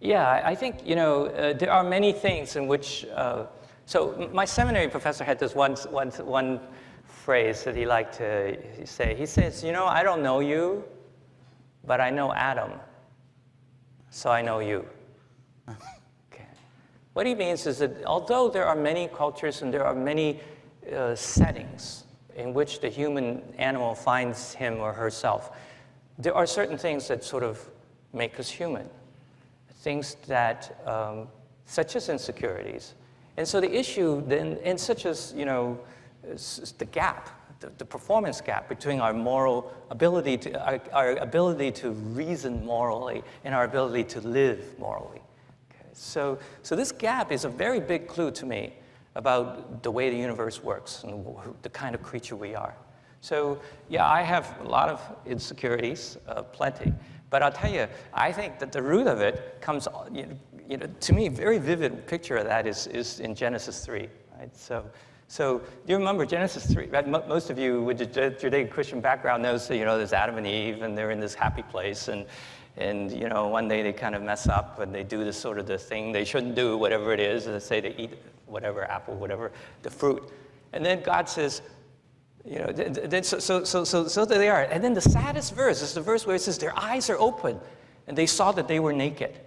Yeah, I think, there are many things in which, so my seminary professor had this one phrase that he liked to say. He says, I don't know you, but I know Adam, so I know you. Okay. What he means is that although there are many cultures and there are many settings in which the human animal finds him or herself, there are certain things that sort of make us human. Things that, such as insecurities. And so the issue then, and such as, the gap, the performance gap between our moral ability our ability to reason morally and our ability to live morally. Okay. So this gap is a very big clue to me about the way the universe works and the kind of creature we are. So yeah, I have a lot of insecurities, plenty. But I'll tell you, I think that the root of it comes, to me, a very vivid picture of that is in Genesis 3. Right? So do you remember Genesis 3? Right? Most of you with a Judeo-Christian background knows that, there's Adam and Eve, and they're in this happy place, and one day they kind of mess up, and they do this sort of the thing they shouldn't do, whatever it is, and they say they eat whatever, apple, whatever, the fruit. And then God says, so there they are. And then the saddest verse is the verse where it says their eyes are open and they saw that they were naked.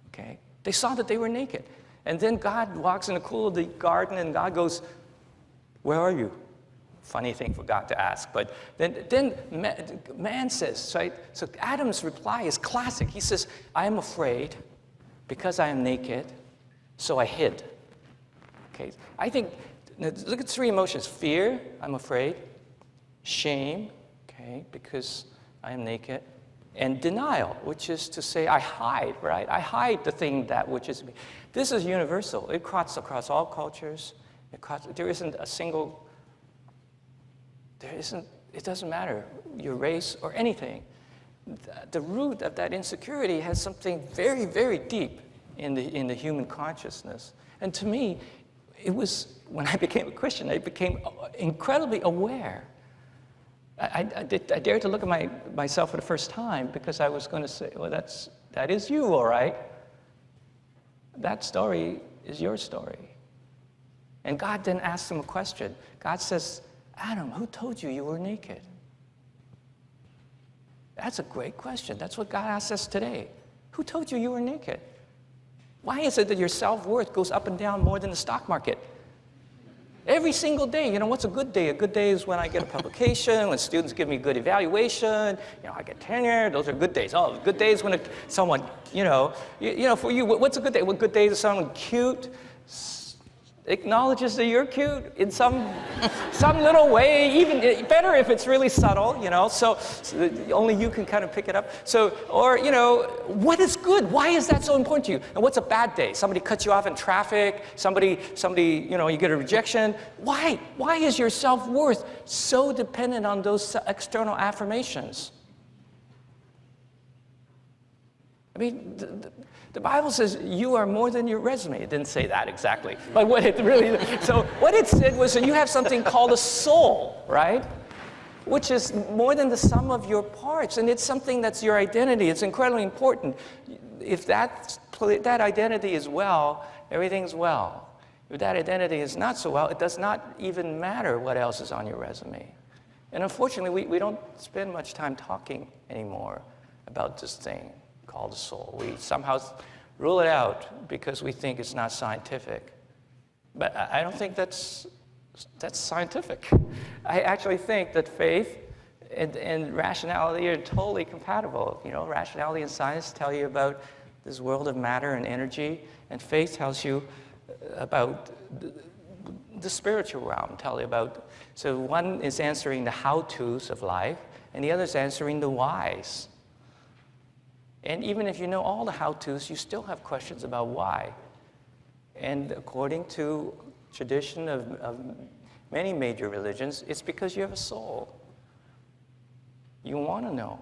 Okay? They saw that they were naked. And then God walks in the cool of the garden and God goes, where are you? Funny thing for God to ask. But then man says, right? So Adam's reply is classic. He says, I am afraid because I am naked, so I hid. Okay? I think, look at three emotions. Fear, I'm afraid. Shame, okay, because I am naked. And denial, which is to say I hide, right? I hide the thing that which is me. This is universal. It cuts across all cultures. There isn't a single, it doesn't matter your race or anything. The root of that insecurity has something very, very deep in the human consciousness. And to me, it was, when I became a Christian, I became incredibly aware. I dared to look at myself for the first time because I was going to say, well, that is you, all right. That story is your story. And God then asked him a question. God says, Adam, who told you were naked? That's a great question. That's what God asks us today. Who told you were naked? Why is it that your self-worth goes up and down more than the stock market? Every single day, what's a good day? A good day is when I get a publication, when students give me good evaluation, I get tenure, those are good days. Oh, good days when someone, for you, what's a good day? What good day is someone cute, acknowledges that you're cute in some little way, even better if it's really subtle, so only you can kind of pick it up. So, or, what is good? Why is that so important to you? And what's a bad day? Somebody cuts you off in traffic, somebody, you get a rejection. Why? Why is your self-worth so dependent on those external affirmations? I mean, the Bible says you are more than your resume. It didn't say that exactly. But what it said was that you have something called a soul, right? Which is more than the sum of your parts. And it's something that's your identity. It's incredibly important. If that identity is well, everything's well. If that identity is not so well, it does not even matter what else is on your resume. And unfortunately, we don't spend much time talking anymore about this thing called the soul. We somehow rule it out because we think it's not scientific. But I don't think that's scientific. I actually think that faith and rationality are totally compatible. Rationality and science tell you about this world of matter and energy, and faith tells you about the spiritual realm, tell you about. So one is answering the how-tos of life, and the other is answering the whys. And even if you know all the how-tos, you still have questions about why. And according to tradition of many major religions, it's because you have a soul. You want to know.